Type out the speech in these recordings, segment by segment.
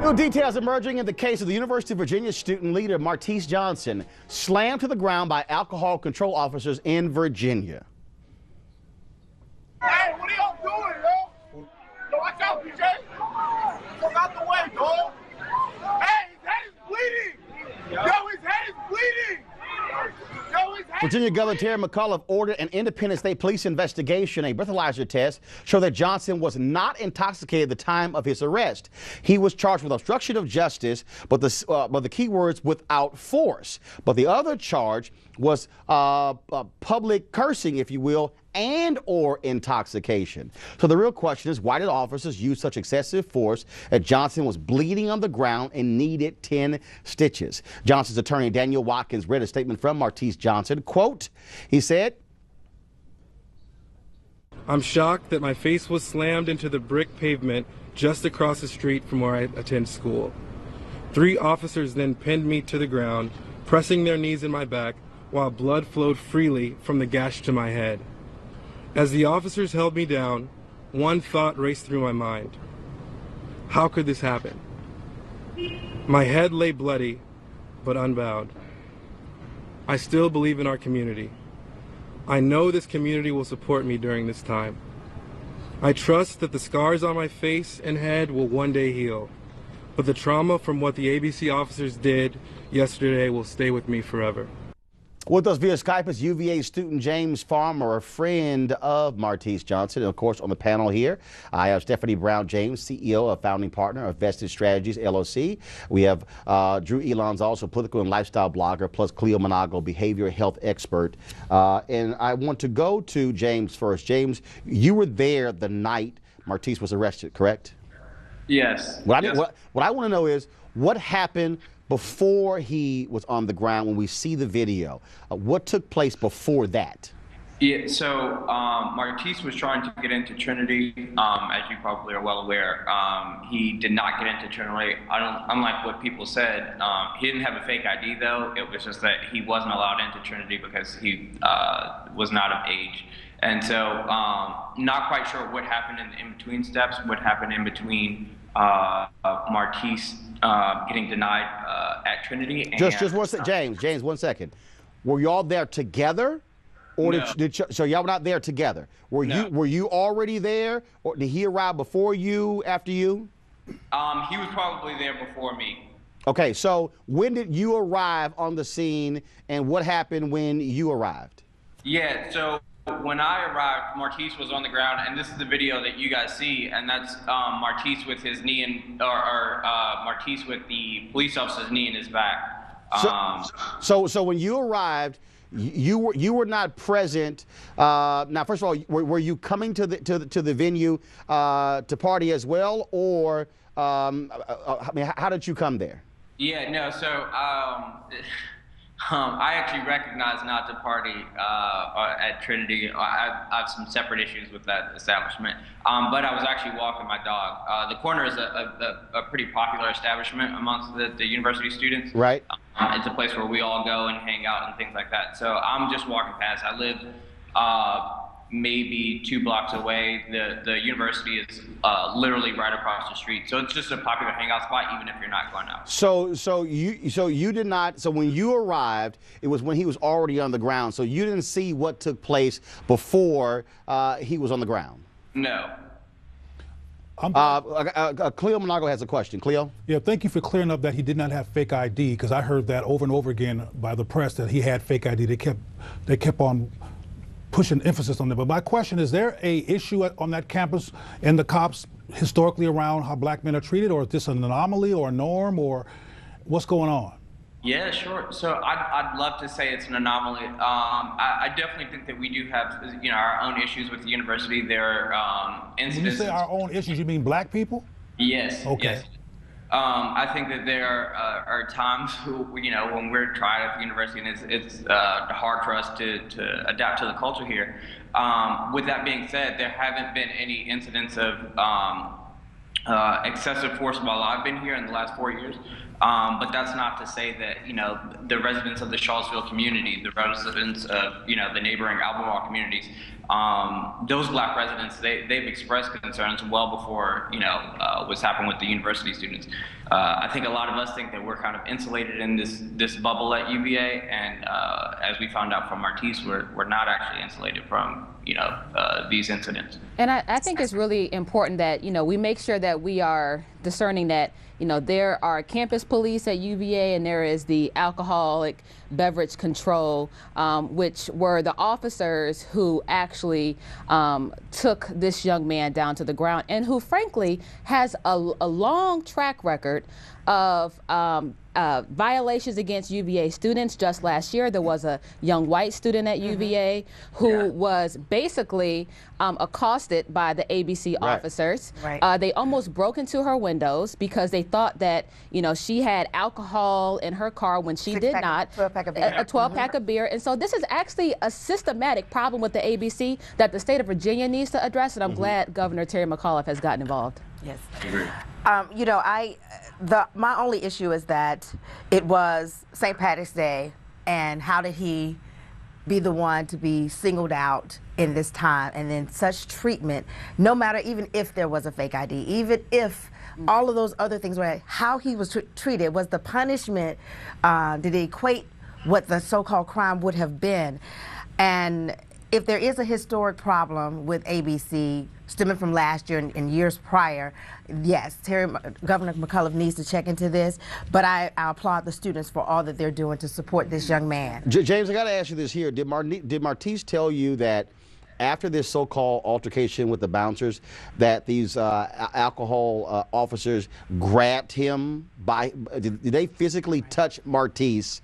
New details emerging in the case of the University of Virginia student leader Martise Johnson, slammed to the ground by alcohol control officers in Virginia. Hey, what are y'all doing, yo? Yo, watch out, PJ. Fuck out the way, dog. Hey, his head is bleeding. Yo, his head is bleeding. Virginia Governor Terry McAuliffe ordered an independent state police investigation. A breathalyzer test showed that Johnson was not intoxicated at the time of his arrest. He was charged with obstruction of justice, but the key words without force. But the other charge was public cursing, if you will, and or intoxication. So the real question is, why did officers use such excessive force that Johnson was bleeding on the ground and needed 10 stitches? Johnson's attorney Daniel Watkins read a statement from Martise Johnson. Quote, he said, "I'm shocked that my face was slammed into the brick pavement just across the street from where I attend school. 3 officers then pinned me to the ground, pressing their knees in my back while blood flowed freely from the gash to my head. As the officers held me down, one thought raced through my mind. How could this happen? My head lay bloody, but unbowed. I still believe in our community. I know this community will support me during this time. I trust that the scars on my face and head will one day heal, but the trauma from what the ABC officers did yesterday will stay with me forever." With us via Skype is UVA student James Farmer, a friend of Martise Johnson. And of course, on the panel here, I have Stephanie Brown James, CEO, a founding partner of Vested Strategies, LLC. We have Drew Ealons, also political and lifestyle blogger, plus Cleo Manago, behavioral health expert. And I want to go to James first. James, you were there the night Martise was arrested, correct? Yes. What I want to know is, what happened before he was on the ground when we see the video? What took place before that? Yeah, so Martise was trying to get into Trinity. As you probably are well aware, he did not get into Trinity. Unlike what people said, he didn't have a fake ID though. It was just that he wasn't allowed into Trinity because he was not of age. And so not quite sure what happened in between steps, what happened in between Martise getting denied at Trinity. And just one second, James, 1 second. Were y'all there together, or no. so y'all were not there together? Were you already there, or did he arrive before you, after you? He was probably there before me. Okay, so when did you arrive on the scene, and what happened when you arrived? Yeah, so when I arrived, Martise was on the ground, and this is the video that you guys see, and that's Martise with his knee in, or Martise with the police officer's knee in his back. So when you arrived, you were not present. Now, first of all, were you coming to the venue to party as well, or I mean, how did you come there? Yeah, no, so I actually recognize not to party at Trinity. I have some separate issues with that establishment. But I was actually walking my dog. The Corner is a pretty popular establishment amongst the university students. Right. It's a place where we all go and hang out and things like that. So I'm just walking past. I live maybe 2 blocks away. The university is literally right across the street. So it's just a popular hangout spot, even if you're not going out. So you did not. So when you arrived, it was when he was already on the ground. So you didn't see what took place before he was on the ground. No. Cleo Manago has a question. Cleo? Yeah, thank you for clearing up that he did not have fake ID, because I heard that over and over again by the press that he had fake ID. They kept on pushing emphasis on that. But my question is there a issue on that campus and the cops historically around how black men are treated, or is this an anomaly or a norm, or what's going on? Yeah, sure. So I'd love to say it's an anomaly. I definitely think that we do have, our own issues with the university. There are incidents. When you say our own issues, you mean black people? Yes. Okay. Yes. I think that there are times, when we're trying at the university, and it's hard for us to adapt to the culture here. With that being said, there haven't been any incidents of excessive force while I've been here in the last 4 years. But that's not to say that, the residents of the Charlottesville community, the residents of, the neighboring Albemarle communities, those black residents, they've expressed concerns well before, what's happened with the university students. I think a lot of us think that we're kind of insulated in this bubble at UVA, and as we found out from Martise, we're not actually insulated from, these incidents. And I think it's really important that, we make sure that we are discerning that, there are campus police at UVA and there is the alcoholic beverage control, which were the officers who actually took this young man down to the ground and who frankly has a long track record of violations against UVA students. Just last year, there was a young white student at UVA who was basically accosted by the ABC officers. Right. They almost broke into her windows because they thought that, she had alcohol in her car when she did not. 12-pack of beer. A 12-pack of beer. And so this is actually a systematic problem with the ABC that the state of Virginia needs to address, and I'm glad Governor Terry McAuliffe has gotten involved. Yes. My only issue is that it was St. Patrick's Day, and how did he be the one to be singled out in this time, and then such treatment, no matter even if there was a fake ID, even if all of those other things were, how he was treated, was the punishment, did it equate what the so-called crime would have been? And if there is a historic problem with ABC stemming from last year and years prior, yes, Governor McAuliffe needs to check into this, but I applaud the students for all that they're doing to support this young man. James, I got to ask you this here. Did Martise tell you that after this so-called altercation with the bouncers, that these alcohol officers grabbed him did they physically touch Martise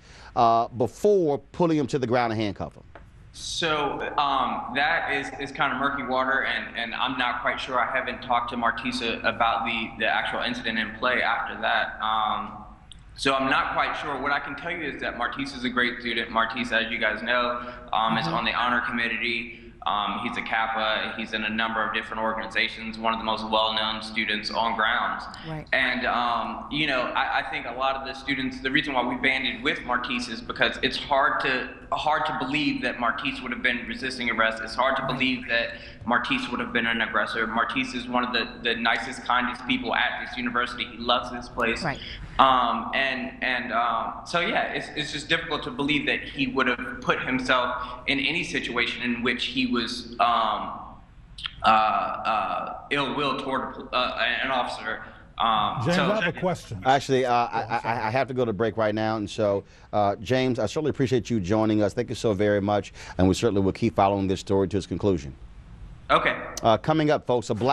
before pulling him to the ground and handcuff him? So that is kind of murky water, and I'm not quite sure. I haven't talked to Martise about the actual incident in play after that. So I'm not quite sure. What I can tell you is that Martise is a great student. Martise, as you guys know, is on the honor committee. He's a Kappa. He's in a number of different organizations, one of the most well-known students on grounds. Right. And, I think a lot of the students, the reason why we banded with Martise is because it's hard to believe that Martise would have been resisting arrest. It's hard to believe that Martise would have been an aggressor. Martise is one of the nicest, kindest people at this university. He loves this place. Right. So yeah, it's just difficult to believe that he would have put himself in any situation in which he was ill will toward an officer. James, I have a question. Actually, I have to go to break right now, and so James, I certainly appreciate you joining us. Thank you so very much, and we certainly will keep following this story to its conclusion. Okay. Coming up, folks, a black